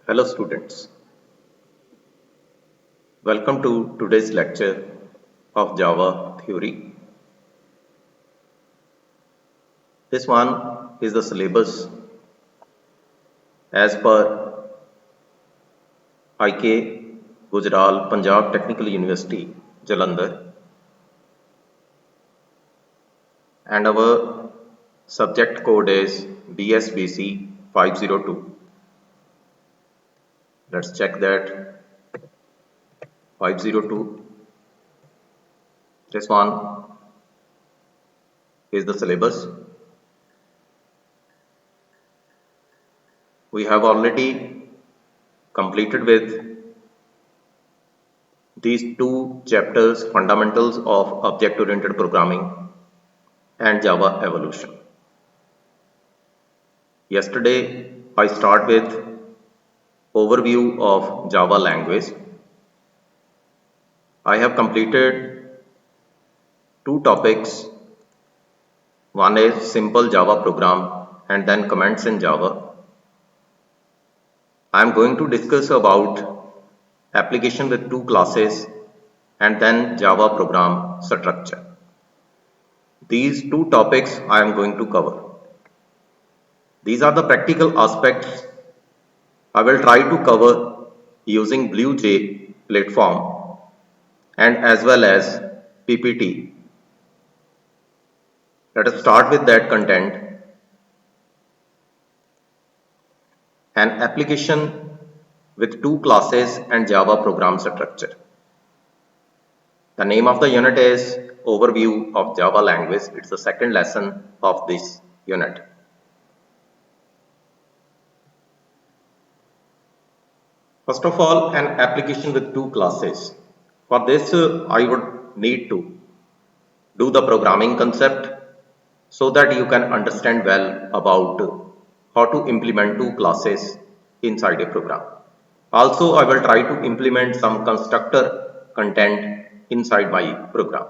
Hello students, welcome to today's lecture of Java theory. This one is the syllabus as per IK Gujral Punjab Technical University, Jalandhar, and our subject code is BSBC 502. Let's check that 502. This one is the syllabus. We have already completed with these two chapters, fundamentals of object-oriented programming and Java evolution. Yesterday, I start with overview of Java language. I have completed two topics. One is simple Java program and then comments in Java. I am going to discuss about application with two classes and then Java program structure. These two topics I am going to cover. These are the practical aspects I will try to cover using BlueJ platform and as well as PPT. Let us start with that content. An application with two classes and Java program structure. The name of the unit is Overview of Java Language. It's the second lesson of this unit. First of all, an application with two classes. For this, I would need to do the programming concept so that you can understand well about how to implement two classes inside a program. Also, I will try to implement some constructor content inside my program.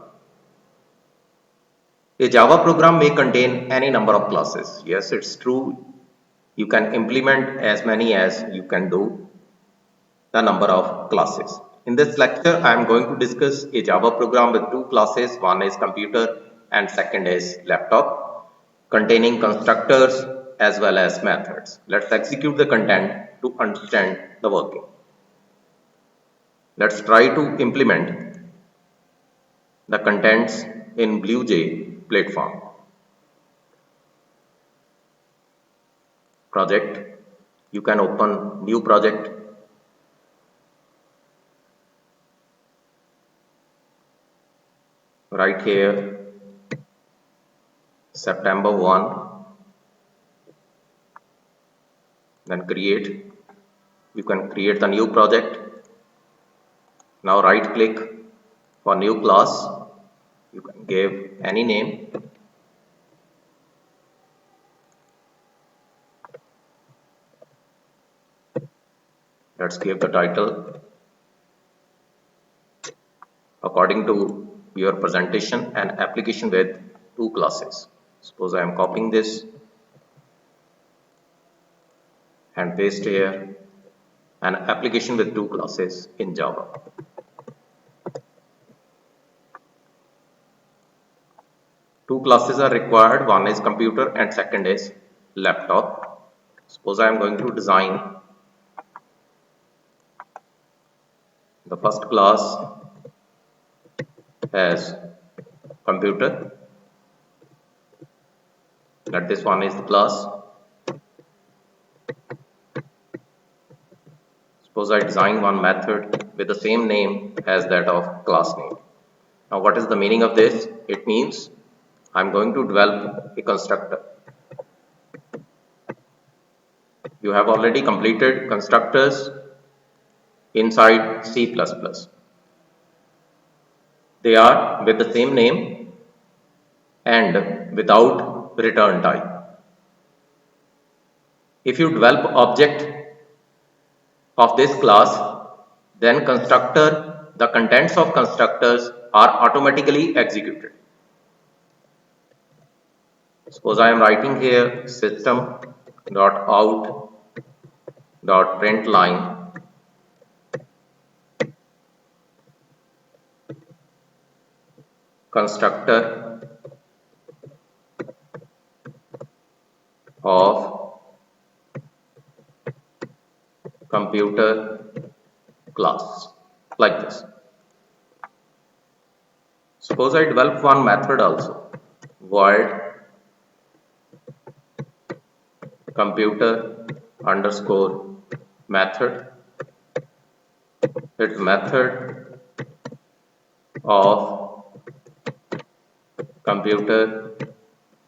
A Java program may contain any number of classes. Yes, it's true. You can implement as many as you can do the number of classes. In this lecture, I am going to discuss a Java program with two classes. One is computer and second is laptop, containing constructors as well as methods. Let's execute the content to understand the working. Let's try to implement the contents in BlueJ platform. Project. You can open new project. Right here, September 1, then create. You can create the new project. Now right click for new class. You can give any name. Let's give the title according to your presentation and application with two classes. Suppose I am copying this and paste here an application with two classes in Java. Two classes are required, one is computer and second is laptop. Suppose I am going to design the first class as computer. That this one is the class. Suppose I design one method with the same name as that of class name. Now what is the meaning of this? It means I'm going to develop a constructor. You have already completed constructors inside C++. They are with the same name and without return type. If you develop object of this class, then the contents of constructors are automatically executed. Suppose I am writing here system.out dot print line constructor of computer class, like this. Suppose I develop one method also, void computer underscore method. It's method of computer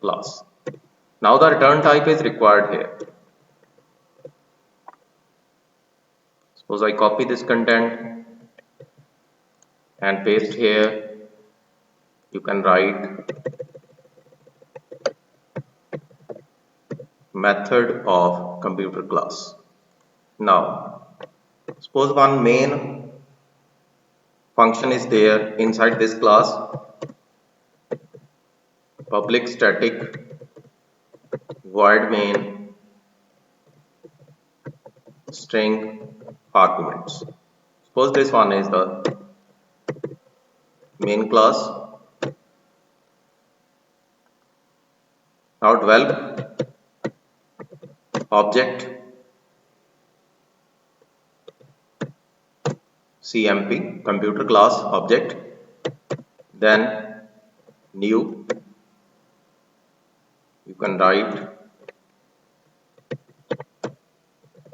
class. Now the return type is required here. Suppose I copy this content and paste here. You can write method of computer class. Now suppose one main function is there inside this class, public static void main string arguments. Suppose this one is the main class. Now develop object CMP computer class object, then new, you can write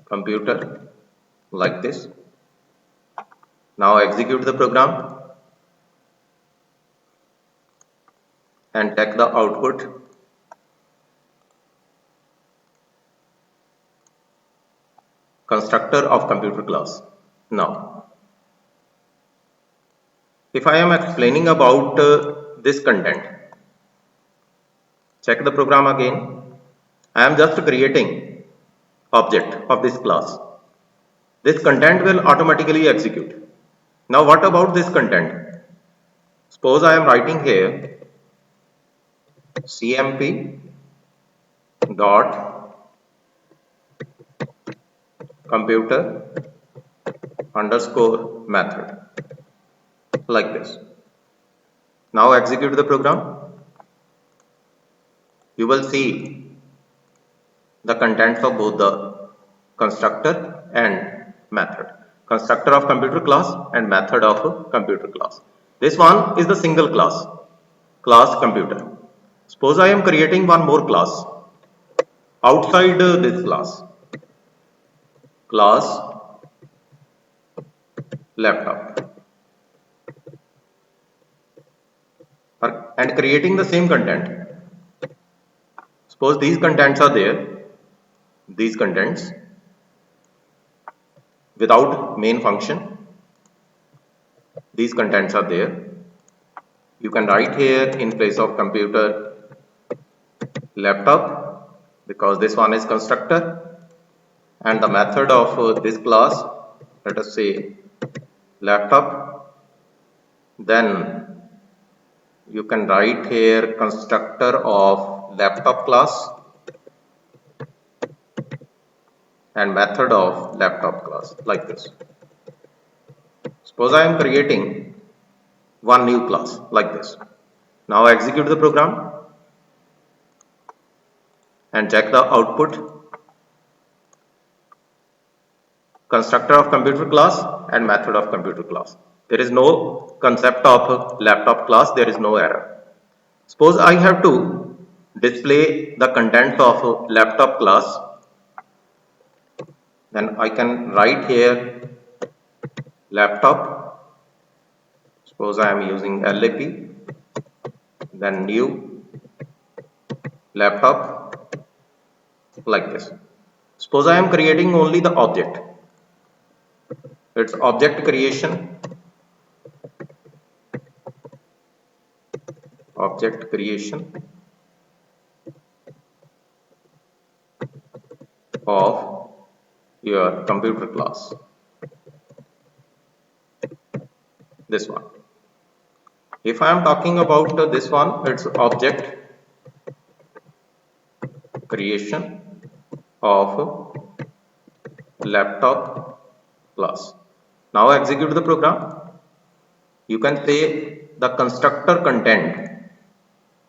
computer like this. Now execute the program and check the output. Constructor of computer class. Now if I am explaining about this content, check the program again. I am just creating object of this class. This content will automatically execute. Now what about this content? Suppose I am writing here CMP dot computer underscore method, like this. Now execute the program. You will see the contents of both the constructor and method. Constructor of computer class and method of computer class. This one is the single class, class computer. Suppose I am creating one more class outside this class, class laptop, and creating the same content. Suppose these contents are there, these contents without main function, these contents are there. You can write here in place of computer laptop, because this one is constructor, and the method of this class, let us say laptop. Then you can write here constructor of laptop class and method of laptop class, like this. Suppose I am creating one new class like this. Now execute the program and check the output. Constructor of computer class and method of computer class. There is no concept of laptop class, there is no error. Suppose I have to display the contents of laptop class, then I can write here laptop. Suppose I am using LAP, then new laptop, like this. Suppose I am creating only the object. It's object creation, object creation of your computer class, this one. If I am talking about this one, it's object creation of laptop class. Now execute the program. You can say the constructor content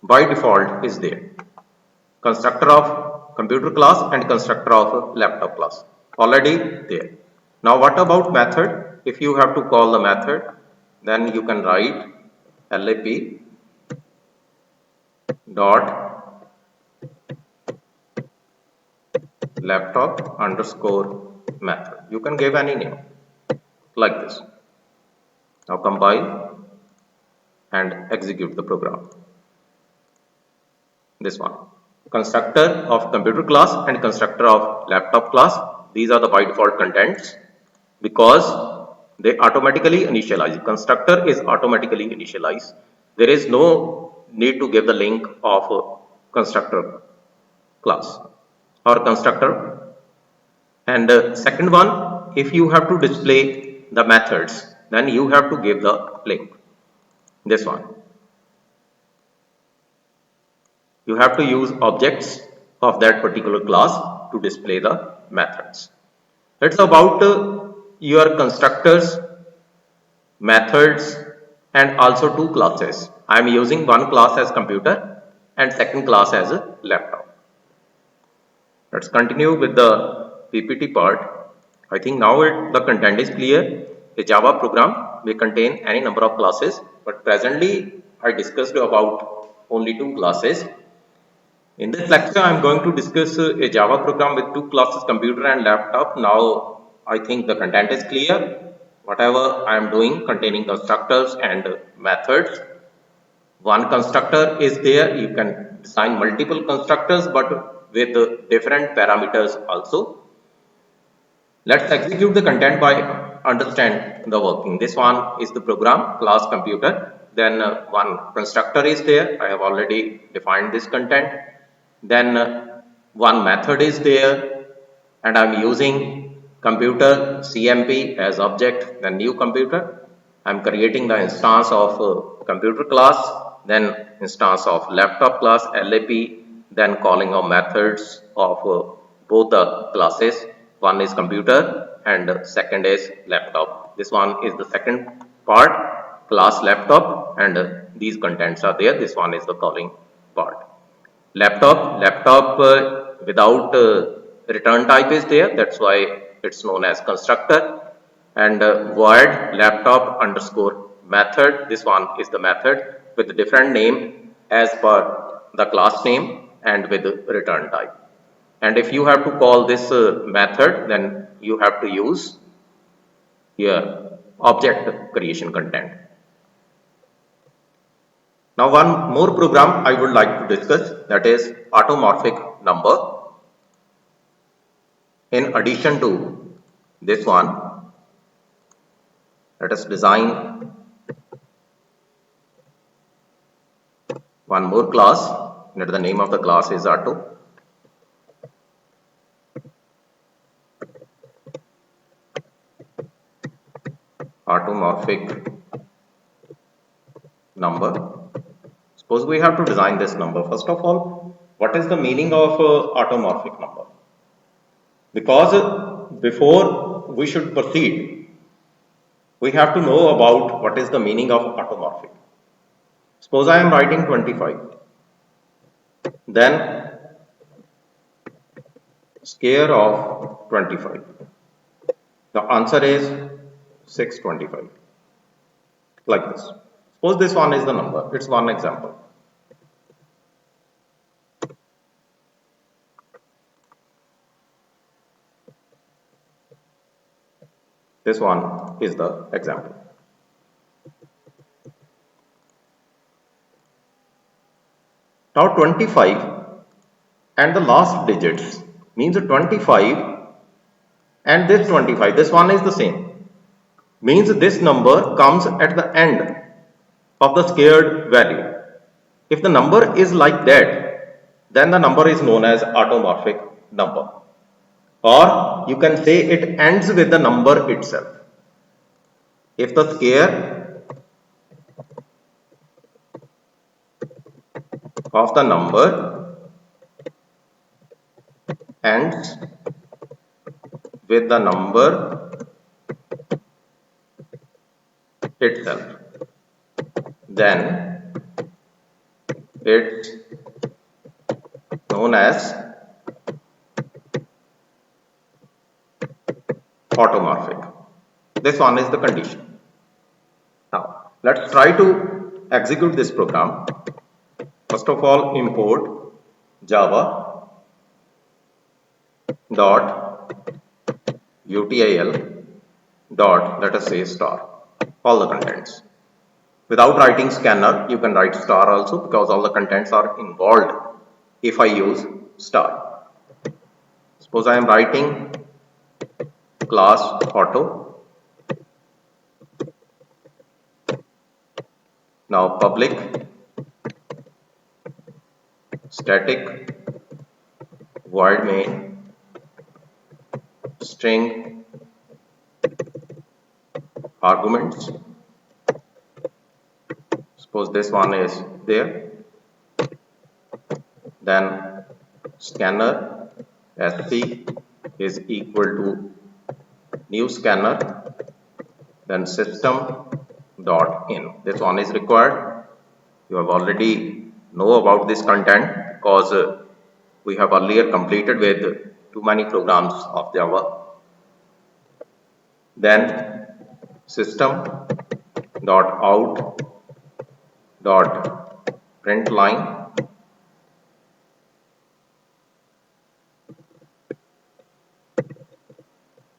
by default is there. Constructor of computer class and constructor of laptop class already there. Now what about method? If you have to call the method, then you can write lap dot laptop underscore method. You can give any name like this. Now compile and execute the program. This one. Constructor of computer class and constructor of laptop class. These are the by default contents because they automatically initialize. Constructor is automatically initialized. There is no need to give the link of constructor class or constructor. And second one, if you have to display the methods, then you have to give the link. This one. You have to use objects of that particular class to display the methods. It's about your constructors, methods, and also two classes. I am using one class as computer and second class as a laptop. Let's continue with the PPT part. I think now the content is clear. A Java program may contain any number of classes, but presently I discussed about only two classes. In this lecture, I am going to discuss a Java program with two classes, computer and laptop. Now, I think the content is clear. Whatever I am doing containing constructors and methods. One constructor is there. You can assign multiple constructors, but with different parameters also. Let's execute the content by understand the working. This one is the program class computer. Then one constructor is there. I have already defined this content. Then one method is there and I'm using computer CMP as object, then new computer. I'm creating the instance of computer class, then instance of laptop class LAP, then calling of methods of both the classes. One is computer and second is laptop. This one is the second part, class laptop, and these contents are there. This one is the calling part. Laptop without return type is there, that's why it's known as constructor. And void laptop underscore method, this one is the method with a different name as per the class name and with return type. And if you have to call this method, then you have to use here object creation content. Now one more program I would like to discuss, that is automorphic number. In addition to this one, let us design one more class. The name of the class is auto. Automorphic number. Suppose we have to design this number. First of all, what is the meaning of automorphic number? Because before we should proceed, we have to know about what is the meaning of automorphic. Suppose I am writing 25. Then square of 25. The answer is 625. Like this. Suppose this one is the number. It's one example. This one is the example. Now 25 and the last digits means 25 and this 25. This one is the same. Means this number comes at the end of the squared value. If the number is like that, then the number is known as automorphic number. Or you can say it ends with the number itself. If the square of the number ends with the number itself, then it's known as automorphic. This one is the condition. Now let's try to execute this program. First of all, import java dot util dot, let us say, star, all the contents. Without writing scanner, you can write star also, because all the contents are involved if I use star. Suppose I am writing class auto. Now public static void main string arguments. Suppose this one is there. Then scanner sc is equal to new scanner, then system dot in. This one is required. You have already know about this content, because we have earlier completed with too many programs of Java. Then system dot out dot print line,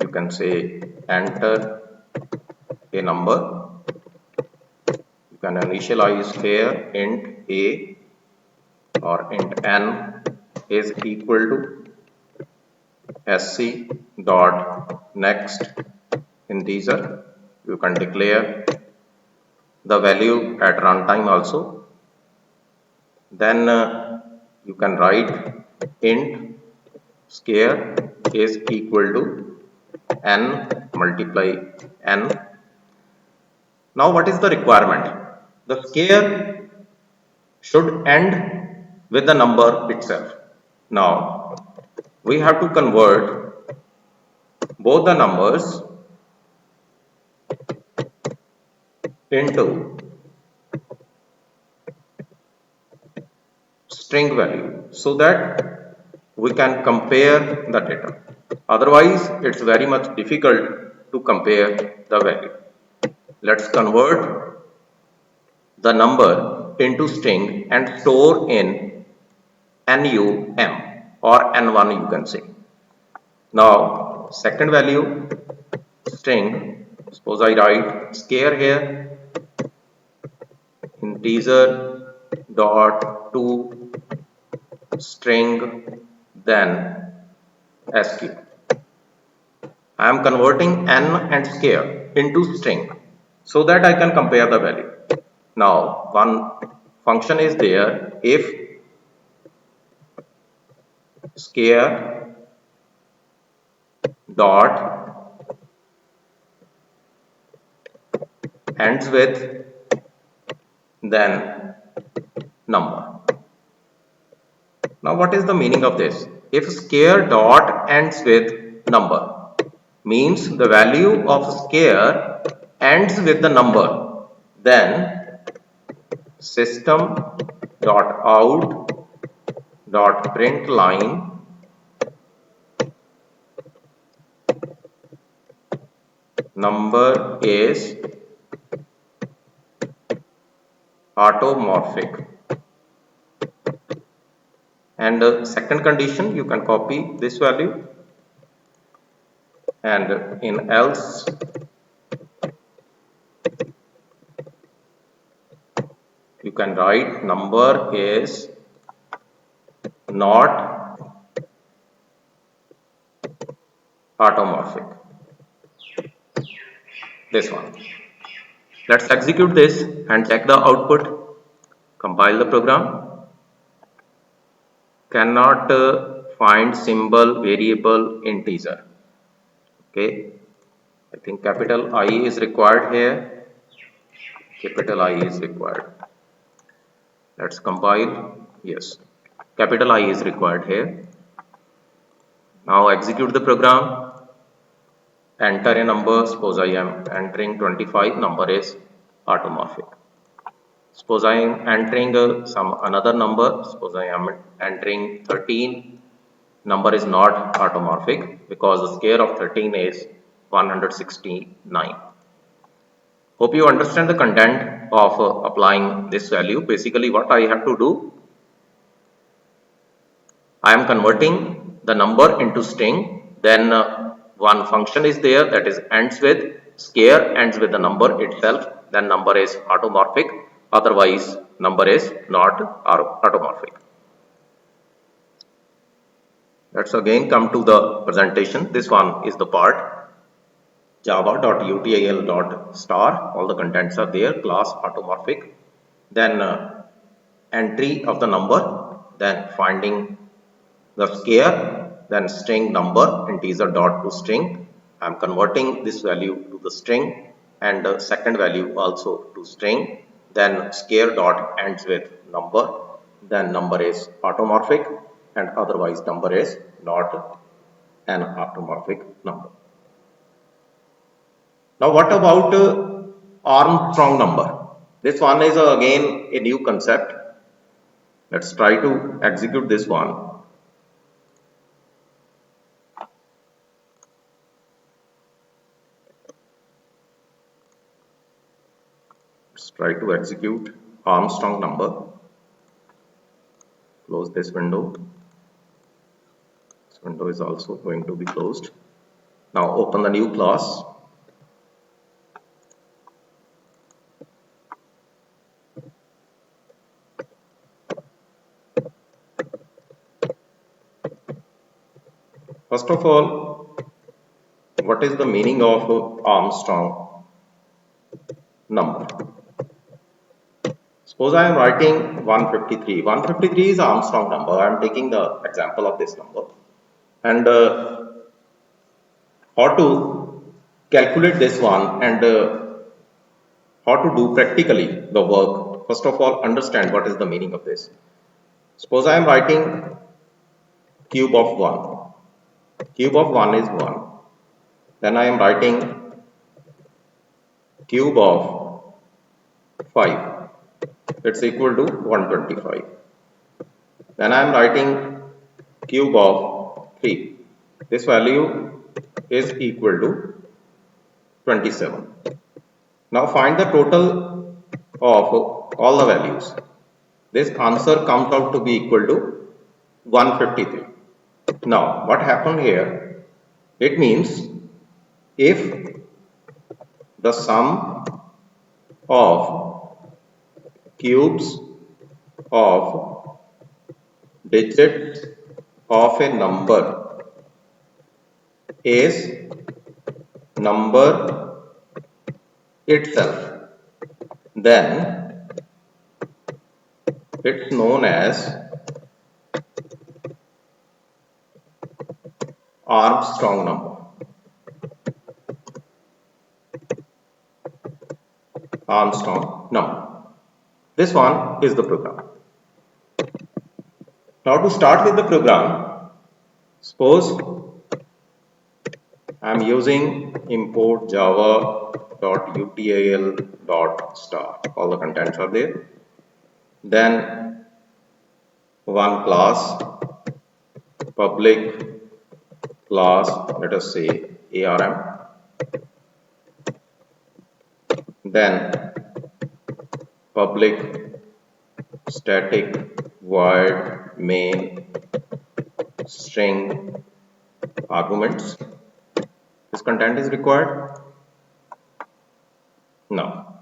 you can say enter a number. You can initialize here int a or int n is equal to sc dot next integer. You can declare the value at runtime also. Then you can write int scare is equal to n multiply n. Now what is the requirement? The scare should end with the number itself. Now we have to convert both the numbers into string value, so that we can compare the data. Otherwise it's very much difficult to compare the value. Let's convert the number into string and store in num or n1, you can say. Now second value string, suppose I write scare here integer dot to string then sq. I am converting n and scare into string so that I can compare the value. Now one function is there, if scare dot ends with then number. Now what is the meaning of this? If scare dot ends with number, means the value of scare ends with the number, then system dot out dot print line number is automorphic. And the second condition, you can copy this value, and in else you can write number is not automorphic. This one. Let's execute this and check the output. Compile the program. Cannot find symbol variable integer. Okay, I think capital I is required here. Capital I is required. Let's compile. Yes, capital I is required here. Now execute the program. enter a number. Suppose I am entering 25, number is automorphic. Suppose I am entering some another number. Suppose I am entering 13, number is not automorphic because the square of 13 is 169. Hope you understand the content of applying this value. Basically what I have to do, I am converting the number into string. Then one function is there that is ends with square, ends with the number itself. Then number is automorphic. Otherwise number is not automorphic. Let's again come to the presentation. This one is the part java.util.star. All the contents are there. Class automorphic. Then entry of the number. Then finding the square, then string number, integer dot to string. I am converting this value to the string and the second value also to string. Then square dot ends with number. Then number is automorphic and otherwise number is not an automorphic number. Now what about Armstrong number? This one is again a new concept. Let's try to execute this one. Let's try to execute Armstrong number. Close this window. This window is also going to be closed. Now open the new class. First of all, what is the meaning of Armstrong number? Suppose I am writing 153. 153 is Armstrong number. I am taking the example of this number. And how to calculate this one and how to do practically the work. First of all, understand what is the meaning of this. Suppose I am writing cube of 1. Cube of 1 is 1. Then I am writing cube of 5. It's equal to 125. Then I am writing cube of 3. This value is equal to 27. Now find the total of all the values. This answer comes out to be equal to 153. Now what happened here? It means if the sum of cubes of digits of a number is number itself, then it's known as Armstrong number. Armstrong number. This one is the program. Now to start with the program, suppose I am using import java.util.star. All the contents are there. Then one class, public class, let us say ARM. Then public static void main string arguments. This content is required. Now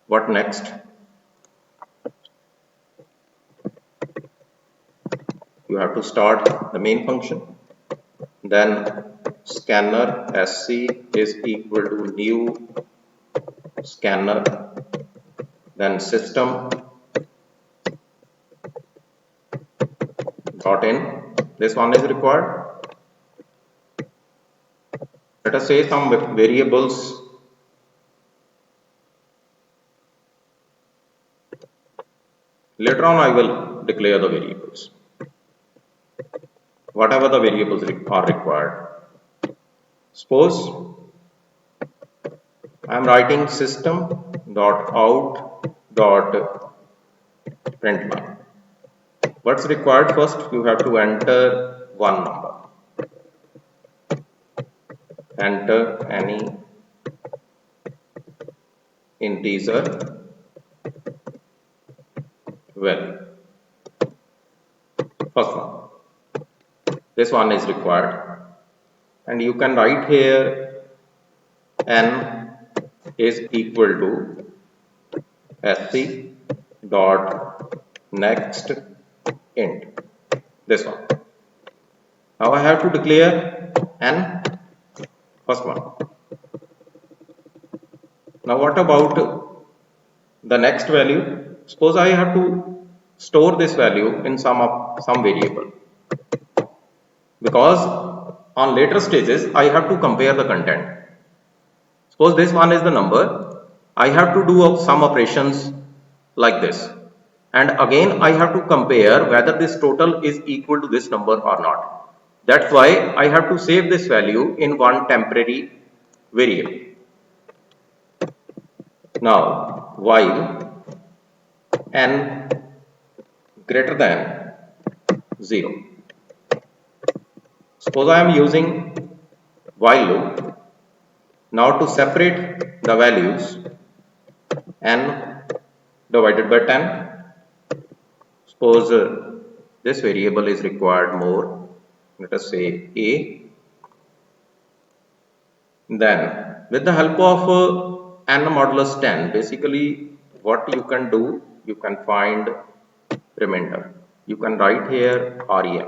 what next? You have to start the main function. Then scanner sc is equal to new scanner. Then system dot in. This one is required. Let us say some variables. Later on I will declare the variables. whatever the variables are required. Suppose I am writing system.out.println. What's required? First you have to enter one number. Enter any integer value. First one. This one is required. And you can write here n is equal to sc dot next int. This one. Now I have to declare n, first one. Now what about the next value? Suppose I have to store this value in some variable, because on later stages I have to compare the content. Suppose this one is the number, I have to do some operations like this, and again I have to compare whether this total is equal to this number or not. That's why I have to save this value in one temporary variable. Now while n greater than 0, suppose I am using while loop. Now to separate the values n divided by 10, suppose this variable is required more, let us say a. Then with the help of n modulus 10, basically what you can do, you can find remainder. You can write here rem,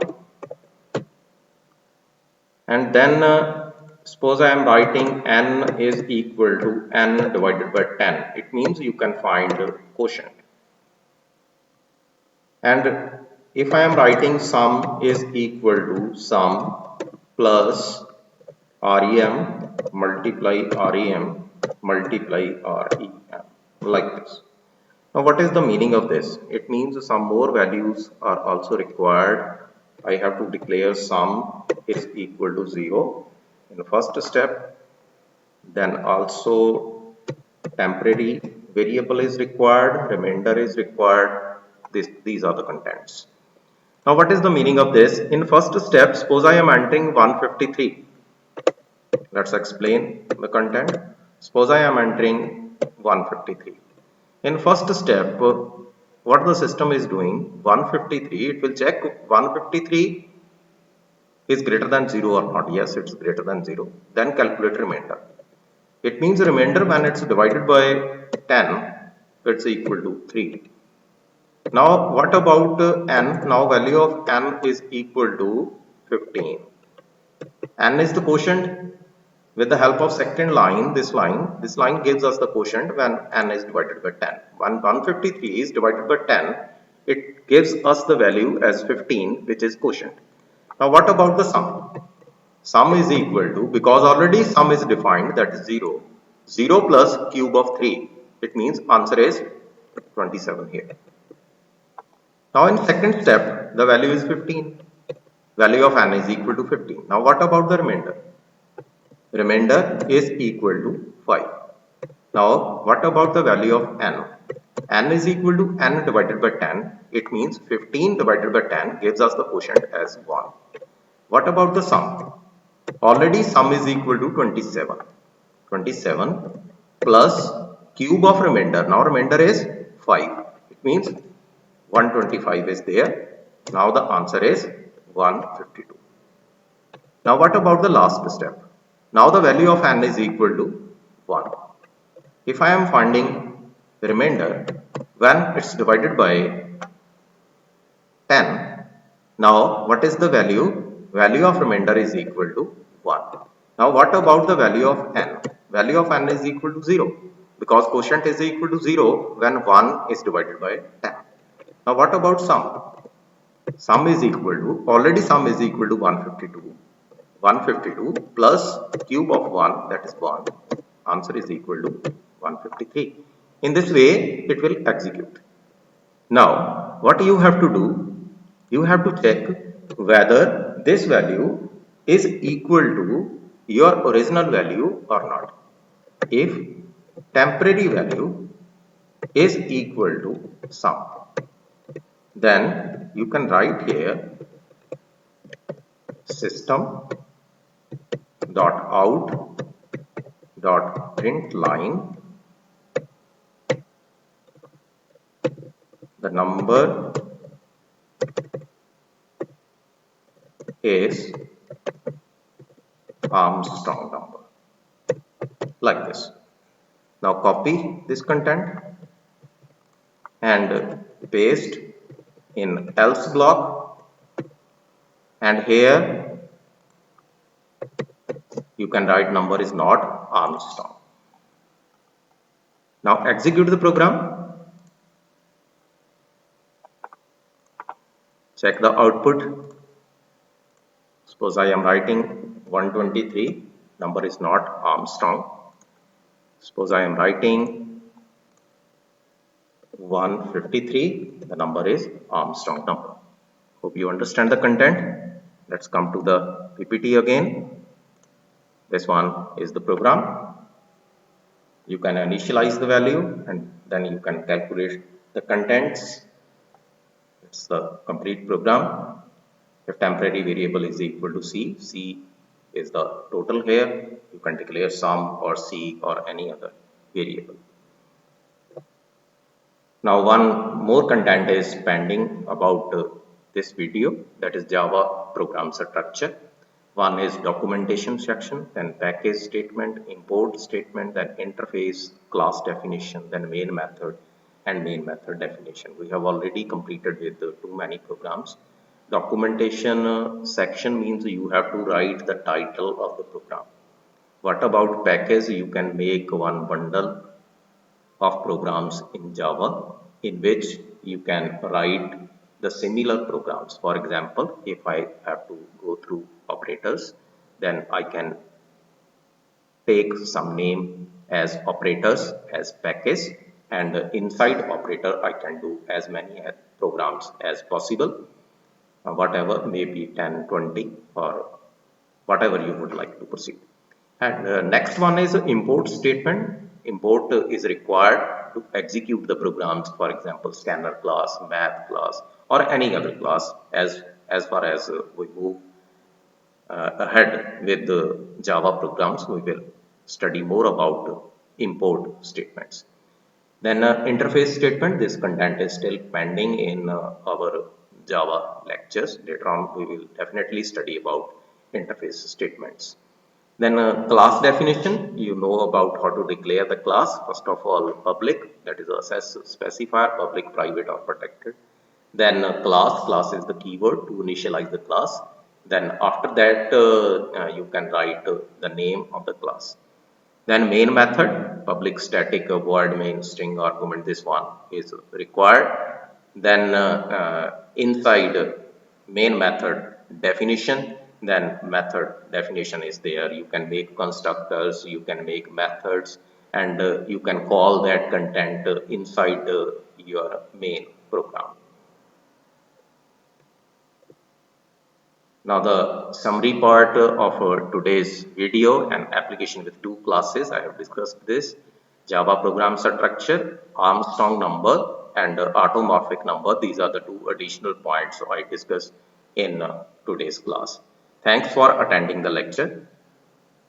and then suppose I am writing n is equal to n divided by 10. It means you can find quotient. And if I am writing sum is equal to sum plus rem multiply rem multiply rem, like this. Now what is the meaning of this? It means some more values are also required. I have to declare sum is equal to 0 in the first step. Then also temporary variable is required, remainder is required. These are the contents. Now what is the meaning of this? In first step, suppose I am entering 153. Let's explain the content. Suppose I am entering 153. In first step, what the system is doing, 153, it will check 153 is greater than 0 or not. Yes, it's greater than 0. Then calculate remainder. It means remainder when it's divided by 10, it's equal to 3. Now what about n? Now value of n is equal to 15. N is the quotient. With the help of second line, this line gives us the quotient when n is divided by 10. When 153 is divided by 10, it gives us the value as 15, which is quotient. Now what about the sum? Sum is equal to, because already sum is defined, that is 0. 0 plus cube of 3. It means answer is 27 here. Now in second step, the value is 15. Value of n is equal to 15. Now what about the remainder? Remainder is equal to 5. Now what about the value of n? N is equal to n divided by 10. It means 15 divided by 10 gives us the quotient as 1. What about the sum? Already sum is equal to 27. 27 plus cube of remainder. Now remainder is 5. It means 125 is there. Now the answer is 152. Now what about the last step? Now the value of n is equal to 1. If I am finding remainder when it's divided by 10, now what is the value? Value of remainder is equal to 1. Now what about the value of n? Value of n is equal to 0, because quotient is equal to 0 when 1 is divided by 10. Now what about sum? Sum is equal to, already sum is equal to 152. 152 plus cube of 1, that is 1. Answer is equal to 153. In this way it will execute. Now what you have to do, you have to check whether this value is equal to your original value or not. If temporary value is equal to sum, then you can write here system dot out dot print line the number is Armstrong number, like this. Now copy this content and paste in else block, and here you can write number is not Armstrong. Now execute the program, check the output. Suppose I am writing 123, number is not Armstrong. Suppose I am writing 153, the number is Armstrong number. Hope you understand the content. Let's come to the PPT again. This one is the program. You can initialize the value and then you can calculate the contents. It's the complete program. If temporary variable is equal to C, C is the total here. You can declare sum or C or any other variable. Now one more content is pending about this video, that is Java program structure. One is documentation section, then package statement, import statement, then interface, class definition, then main method and main method definition. We have already completed with too many programs. Documentation section means you have to write the title of the program. What about package? You can make one bundle of programs in Java in which you can write the similar programs. For example, if I have to go through operators, then I can take some name as operators as package, and inside operator I can do as many programs as possible, whatever, maybe 10, 20 or whatever you would like to proceed. And next one is import statement. Import is required to execute the programs, for example scanner class, math class or any other class. As far as we move ahead with the Java programs, we will study more about import statements. Then interface statement, this content is still pending in our Java lectures. Later on we will definitely study about interface statements. Then class definition, you know about how to declare the class. First of all, public, that is access specifier, public, private or protected. Then class is the keyword to initialize the class. Then after that you can write the name of the class. Then main method, public, static, void, main, string, argument, this one is required. Then inside main method definition, then method definition is there. You can make constructors, you can make methods, and you can call that content inside your main program. Now the summary part of today's video, and application with two classes. I have discussed this: Java program structure, Armstrong number and automorphic number. These are the two additional points I discussed in today's class. Thanks for attending the lecture.